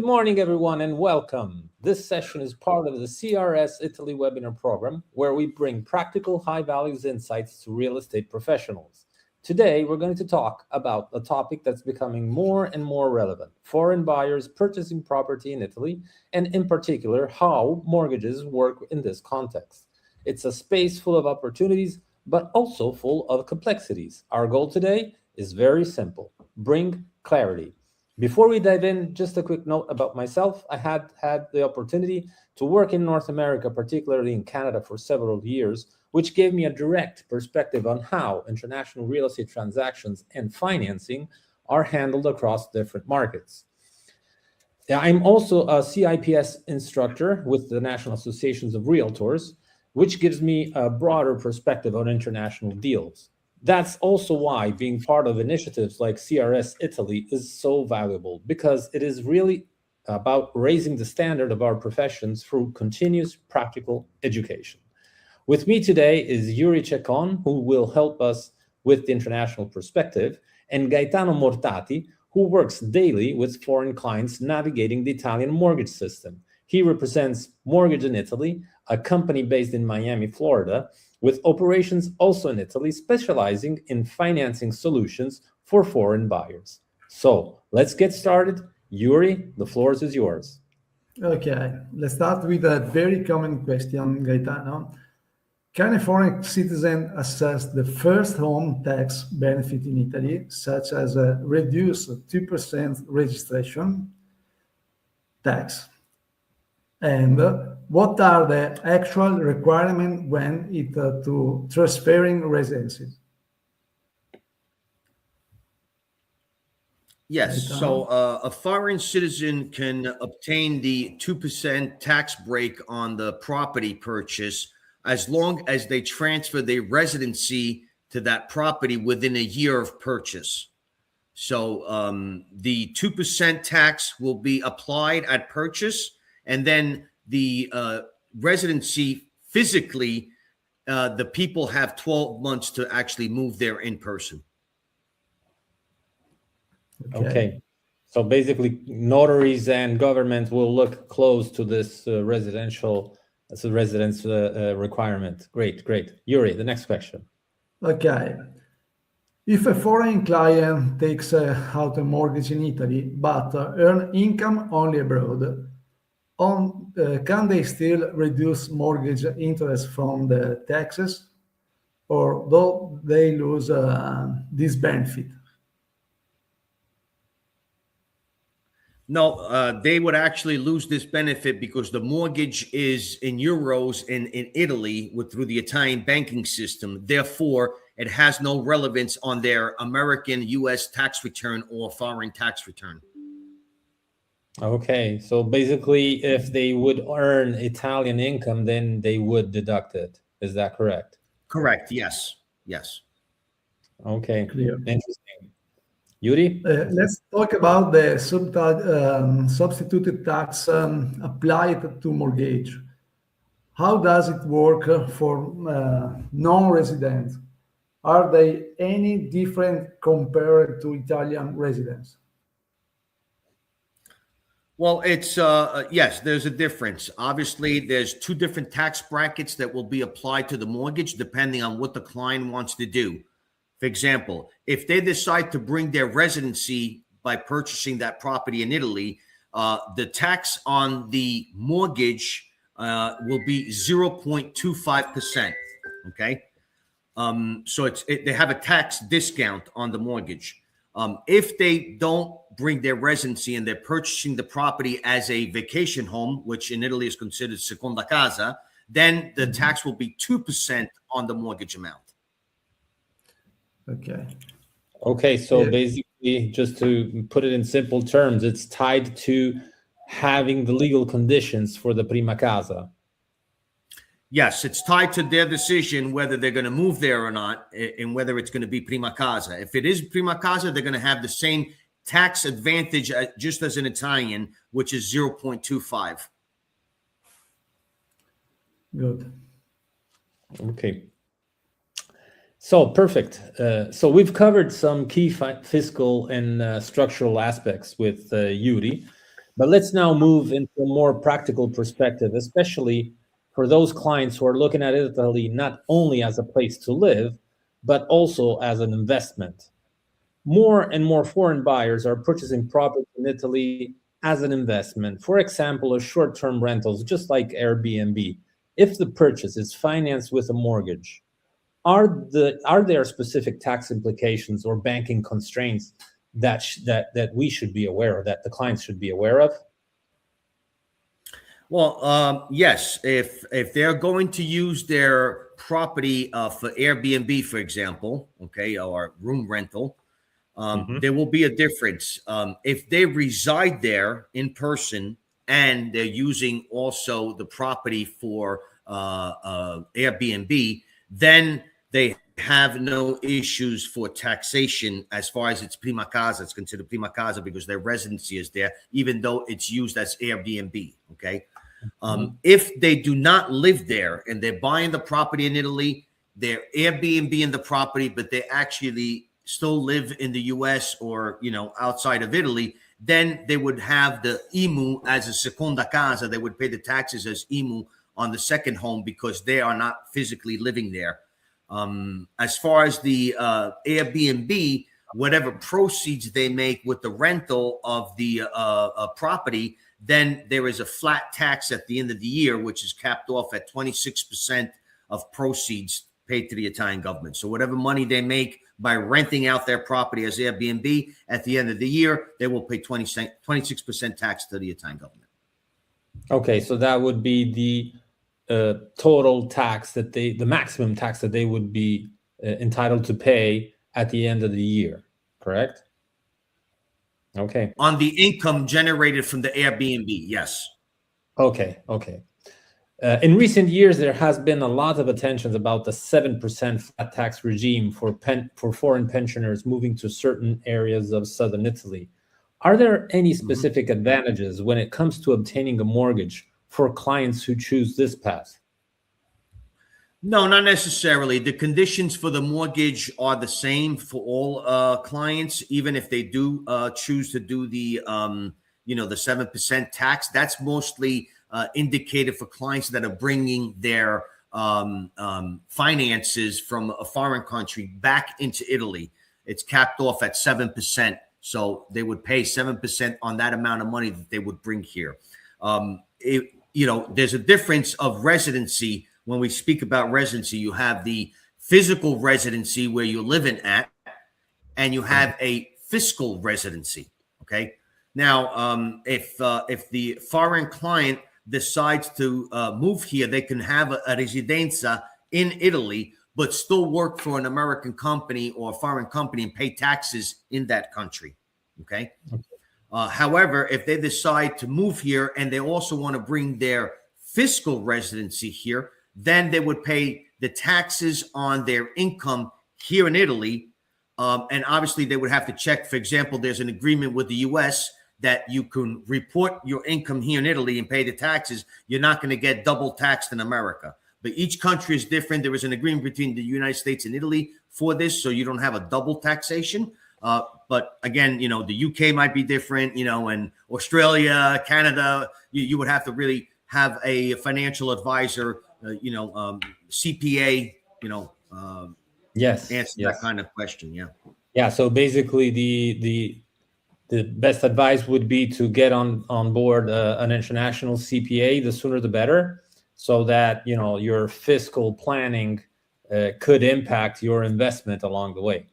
morning, everyone, and welcome. This session is part of the CRS Italy webinar program, where we bring practical, high-value insights to real estate professionals. Today, we're going to talk about a topic that's becoming more and more relevant: foreign buyers purchasing property in Italy, and in particular, how mortgages work in this context. It's a space full of opportunities, but also full of complexities. Our goal today is very simple: bring clarity. Before we dive in, just a quick note about myself. I had the opportunity to work in North America, particularly in Canada, for several years, which gave me a direct perspective on how international real estate transactions and financing are handled across different markets. I'm also a CIPS instructor with the National Associations of Realtors, which gives me a broader perspective on international deals. That's also why being part of initiatives like CRS Italy is so valuable, because it is really about raising the standard of our professions through continuous practical education. With me today is Yuri Cecon, who will help us with the international perspective, and Gaetano Mortati, who works daily with foreign clients navigating the Italian mortgage system. He represents Mortgage in Italy, a company based in Miami, Florida, with operations also in Italy, specializing in financing solutions for foreign buyers. So let's get started. Yuri, the floor is yours. Okay, let's start with a very common question, Gaetano. Can a foreign citizen access the first home tax benefit in Italy, such as a reduced 2% registration tax? And what are the actual requirements when it to transferring residencies? Yes, so a foreign citizen can obtain the 2% tax break on the property purchase as long as they transfer their residency to that property within a year of purchase. So the 2% tax will be applied at purchase, and then the residency physically, the people have 12 months to actually move there in person. Okay. So basically, notaries and government will look close to this residence requirement. Great. Yuri, the next question. Okay. If a foreign client takes out a mortgage in Italy, but earn income only abroad, can they still reduce mortgage interest from the taxes, or do they lose this benefit? No, they would actually lose this benefit because the mortgage is in euros in Italy through the Italian banking system. Therefore, it has no relevance on their American U.S. tax return or foreign tax return. Okay, so basically, if they would earn Italian income, then they would deduct it. Is that correct? Correct. Yes. Okay. Clear. Interesting. Yuri? Let's talk about the substituted tax applied to mortgage. How does it work for non-residents? Are they any different compared to Italian residents? Well, it's yes, there's a difference. Obviously, there's two different tax brackets that will be applied to the mortgage depending on what the client wants to do. For example, if they decide to bring their residency by purchasing that property in Italy, the tax on the mortgage will be 0.25%. Okay. So they have a tax discount on the mortgage. If they don't bring their residency and they're purchasing the property as a vacation home, which in Italy is considered seconda casa, then the tax will be 2% on the mortgage amount. Okay, so basically, just to put it in simple terms, it's tied to having the legal conditions for the prima casa. Yes, it's tied to their decision whether they're going to move there or not, and whether it's going to be prima casa. If it is prima casa, they're going to have the same tax advantage just as an Italian, which is 0.25. Good. Okay. So perfect. So we've covered some key fiscal and structural aspects with Yuri. But let's now move into a more practical perspective, especially for those clients who are looking at Italy not only as a place to live, but also as an investment. More and more foreign buyers are purchasing property in Italy as an investment. For example, short-term rentals, just like Airbnb. If the purchase is financed with a mortgage, are there specific tax implications or banking constraints that we should be aware of, that the clients should be aware of? Well, yes. If they're going to use their property for Airbnb, for example, okay, or room rental, there will be a difference. If they reside there in person and they're using also the property for Airbnb, then they have no issues for taxation as far as it's prima casa. It's considered prima casa because their residency is there, even though it's used as Airbnb. Okay. If they do not live there and they're buying the property in Italy, they're Airbnb in the property, but they actually still live in the US or, outside of Italy, then they would have the IMU as a seconda casa. They would pay the taxes as IMU on the second home because they are not physically living there. As far as the Airbnb, whatever proceeds they make with the rental of the property, then there is a flat tax at the end of the year, which is capped off at 26% of proceeds paid to the Italian government. So whatever money they make by renting out their property as Airbnb, at the end of the year, they will pay 26% tax to the Italian government. Okay, so that would be the total tax the maximum tax that they would be entitled to pay at the end of the year, correct? Okay. On the income generated from the Airbnb, yes. Okay. In recent years, there has been a lot of attention about the 7% flat tax regime for foreign pensioners moving to certain areas of southern Italy. Are there any specific advantages when it comes to obtaining a mortgage for clients who choose this path? No, not necessarily. The conditions for the mortgage are the same for all clients, even if they do choose to do the 7% tax. That's mostly indicated for clients that are bringing their finances from a foreign country back into Italy. It's capped off at 7%. So they would pay 7% on that amount of money that they would bring here. There's a difference of residency. When we speak about residency, you have the physical residency where you're living at, and you have a fiscal residency. Okay. Now, if the foreign client decides to move here, they can have a residenza in Italy, but still work for an American company or a foreign company and pay taxes in that country. Okay. However, if they decide to move here and they also want to bring their fiscal residency here, then they would pay the taxes on their income here in Italy. And obviously they would have to check, for example, there's an agreement with the US that you can report your income here in Italy and pay the taxes. You're not going to get double taxed in America. But each country is different. There is an agreement between the United States and Italy for this, so you don't have a double taxation. But again, the UK might be different, and Australia, Canada, you would have to really have a financial advisor, CPA, answer that kind of question. Yeah. So basically, the best advice would be to get on board an international CPA. The sooner the better, so that your fiscal planning could impact your investment along the way.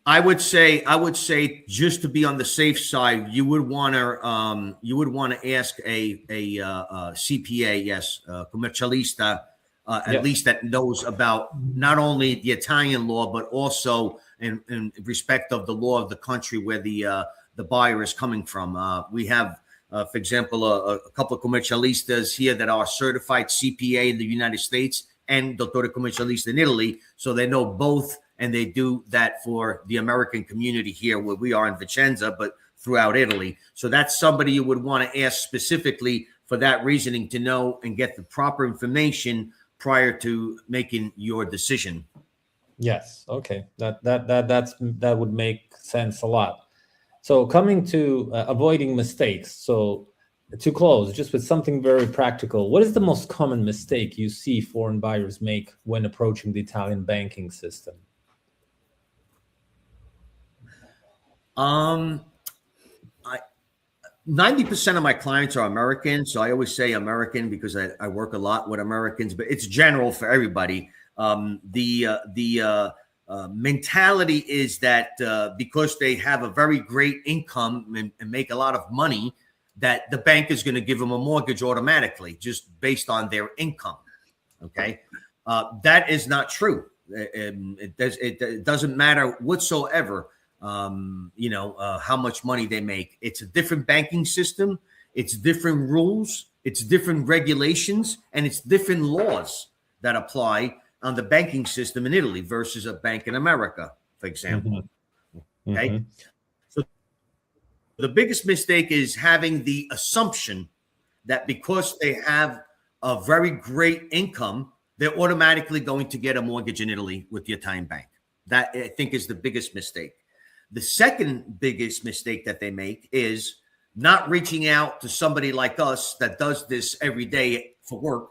I would say just to be on the safe side, you would want to ask a CPA, yes, commercialista, at least that knows about not only the Italian law but also in respect of the law of the country where the buyer is coming from. We have, for example, a couple of commercialistas here that are certified CPA in the United States and dottore commercialista in Italy, so they know both. And they do that for the American community here where we are in Vicenza, but throughout Italy. So that's somebody you would want to ask specifically for that reasoning to know and get the proper information prior to making your decision. Yes. Okay. That would make sense a lot. So coming to avoiding mistakes. So to close, just with something very practical, what is the most common mistake you see foreign buyers make when approaching the Italian banking system? 90% of my clients are American, so I always say American because I work a lot with Americans, but it's general for everybody. The mentality is that because they have a very great income and make a lot of money, that the bank is going to give them a mortgage automatically just based on their income. Okay, that is not true. It doesn't matter whatsoever. How much money they make. It's a different banking system. It's different rules. It's different regulations, and it's different laws that apply on the banking system in Italy versus a bank in America, for example. Mm-hmm. Okay. Mm-hmm. So the biggest mistake is having the assumption that because they have a very great income, they're automatically going to get a mortgage in Italy with the Italian bank. That, I think, is the biggest mistake. The second biggest mistake that they make is not reaching out to somebody like us that does this every day for work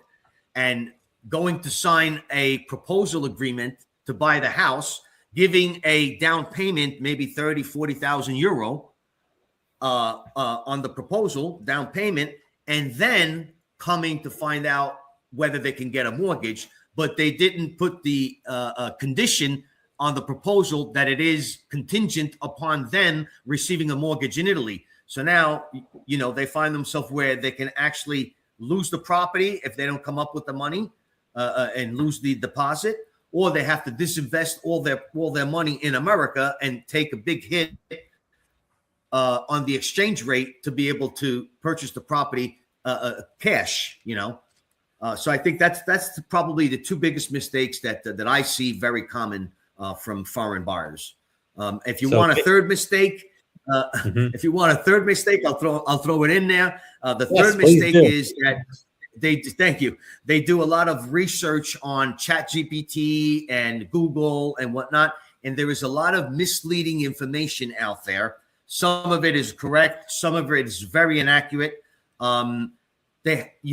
and going to sign a proposal agreement to buy the house, giving a down payment, maybe 30, 40,000 euro on the proposal down payment, and then coming to find out whether they can get a mortgage, but they didn't put the condition on the proposal that it is contingent upon them receiving a mortgage in Italy. So now, they find themselves where they can actually lose the property if they don't come up with the money and lose the deposit, or they have to disinvest all their money in America and take a big hit on the exchange rate to be able to purchase the property cash. So I think that's probably the two biggest mistakes that I see very common from foreign buyers. If you want a third mistake, if you want a third mistake, I'll throw it in there. The third mistake is that they do a lot of research on ChatGPT and Google and whatnot, and there is a lot of misleading information out there. Some of it is correct, some of it is very inaccurate. You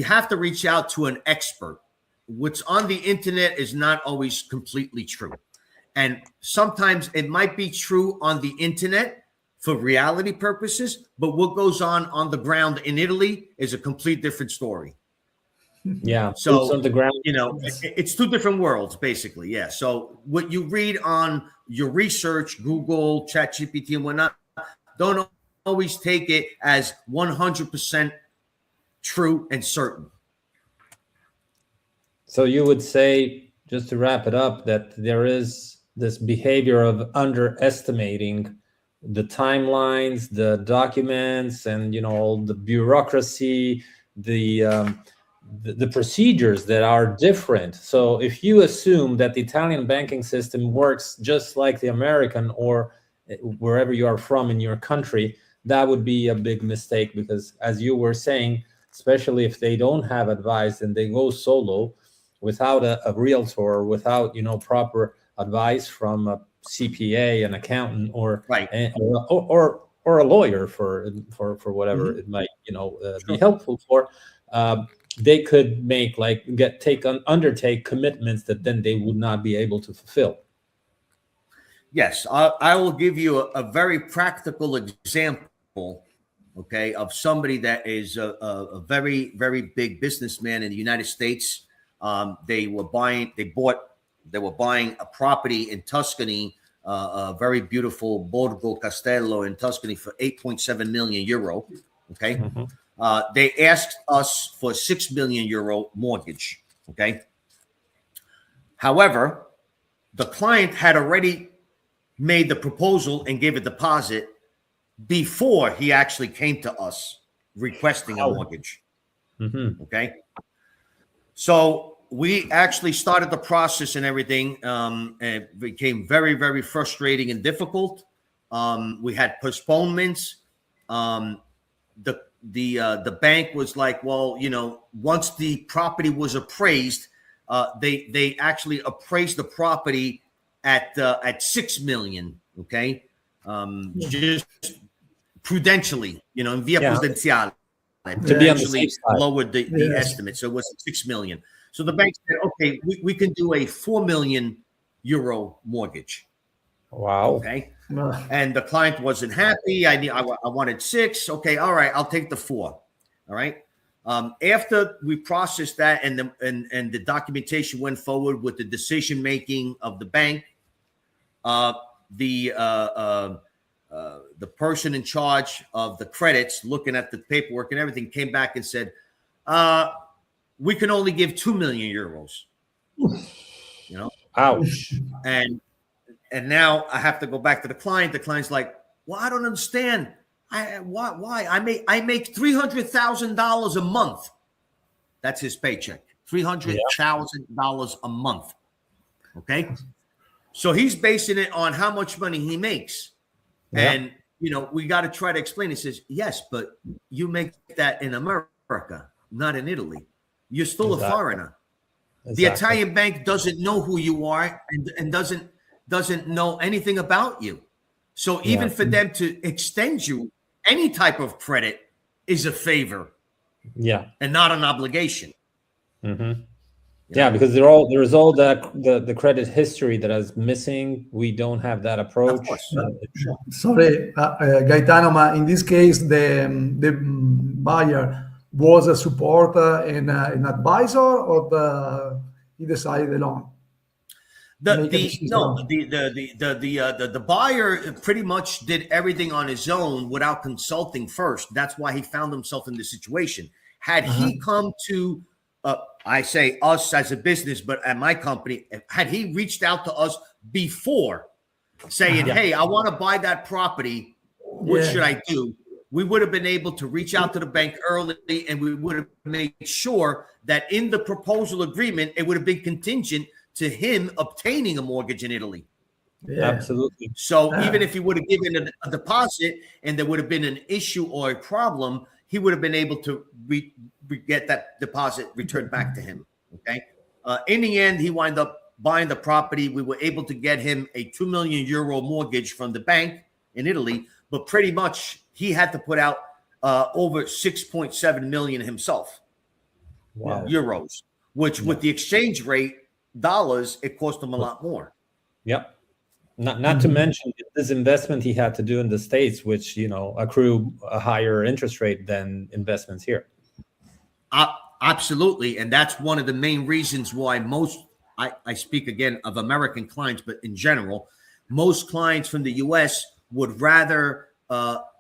have to reach out to an expert. What's on the internet is not always completely true. And sometimes it might be true on the internet for reality purposes, but what goes on the ground in Italy is a complete different story. Yeah. So on the ground, it's two different worlds, basically. Yeah. So what you read on your research, Google, ChatGPT, and whatnot, don't always take it as 100% true and certain. So you would say, just to wrap it up, that there is this behavior of underestimating the timelines, the documents, and all the bureaucracy, the procedures that are different. So if you assume that the Italian banking system works just like the American or wherever you are from in your country, that would be a big mistake, because as you were saying, especially if they don't have advice and they go solo without a realtor, without proper advice from a CPA, an accountant, or right, or a lawyer for whatever it might be helpful for. They could undertake commitments that then they would not be able to fulfill. Yes, I will give you a very practical example, okay, of somebody that is a very, very big businessman in the United States. They were buying a property in Tuscany, a very beautiful Borgo Castello in Tuscany for 8.7 million euro. Okay. Mm-hmm. They asked us for 6 million euro mortgage. Okay. However, the client had already made the proposal and gave a deposit before he actually came to us requesting a mortgage. Mm-hmm. Okay. So we actually started the process and everything. And it became very, very frustrating and difficult. We had postponements. The bank was like, well, once the property was appraised, they actually appraised the property at 6 million. Okay. Just prudentially, in via prudenziale, To be on the safe side. lowered the estimate. So it was 6 million. So the bank said, okay, we can do a 4 million euro mortgage. Wow. Okay. And the client wasn't happy. I wanted 6. Okay. All right. I'll take the 4. All right. After we processed that and the documentation went forward with the decision making of the bank, the person in charge of the credits, looking at the paperwork and everything, came back and said, we can only give 2 million euros. Ouch. And now I have to go back to the client. The client's like, well, I don't understand. Why? I make $300,000 a month. That's his paycheck. $300,000 a month. Okay. So he's basing it on how much money he makes. Yeah. And, we got to try to explain. He says, yes, but you make that in America, not in Italy. You're still a foreigner. The Italian bank doesn't know who you are and doesn't know anything about you. So even for them to extend you any type of credit is a favor. Yeah. And not an obligation. Mm-hmm. Yeah, because there is all the credit history that is missing. We don't have that approach. Sorry, Gaetano, but in this case, the buyer was a supporter and an advisor, or he decided alone? The buyer pretty much did everything on his own without consulting first. That's why he found himself in this situation. Had he come to I say us as a business, but at my company, had he reached out to us before saying, hey, I want to buy that property, what should I do? We would have been able to reach out to the bank early, and we would have made sure that in the proposal agreement, it would have been contingent to him obtaining a mortgage in Italy. Yeah, absolutely. So even if he would have given a deposit and there would have been an issue or a problem, he would have been able to get that deposit returned back to him. Okay. In the end, he wound up buying the property. We were able to get him a 2 million euro mortgage from the bank in Italy, but pretty much he had to put out over 6.7 million himself. Wow. Euros, which with the exchange rate, dollars, it cost him a lot more. Yep. Not to mention this investment he had to do in the States, which, accrue a higher interest rate than investments here. Absolutely. And that's one of the main reasons why I speak again of American clients, but in general, most clients from the US would rather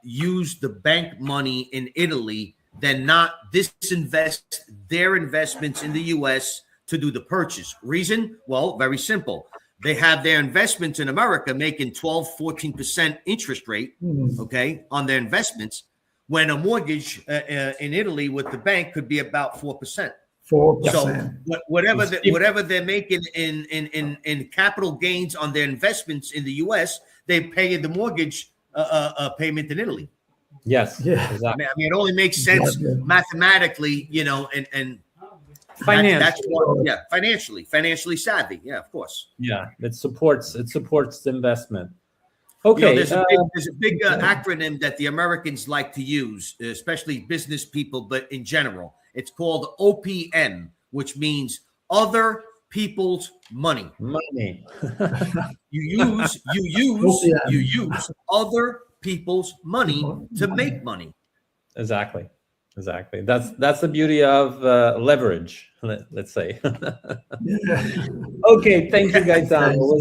use the bank money in Italy than not disinvest their investments in the US to do the purchase. Reason? Well, very simple. They have their investments in America making 12, 14% interest rate, okay, on their investments, when a mortgage in Italy with the bank could be about 4%. 4%. So whatever they're making in capital gains on their investments in the U.S., they pay the mortgage payment in Italy. Yes. Yeah. Exactly. I mean, it only makes sense mathematically, and financially savvy. Yeah, of course. Yeah, it supports the investment. Okay, there's a big acronym that the Americans like to use, especially business people, but in general, it's called OPM, which means other people's money. Money. You use other people's money to make money. Exactly. That's the beauty of leverage, let's say. Okay, thank you, Gaetano.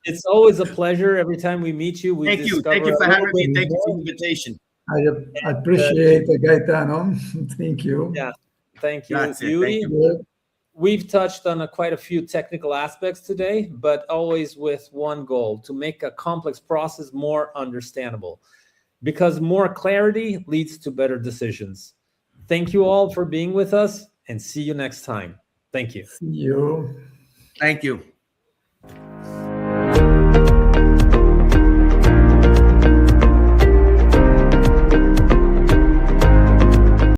It's always a pleasure every time we meet you. Thank you for having me. Thank you for the invitation. I appreciate it, Gaetano. Thank you. Yeah, thank you. We've touched on quite a few technical aspects today, but always with one goal: to make a complex process more understandable. Because more clarity leads to better decisions. Thank you all for being with us, and see you next time. Thank you. See you. Thank you.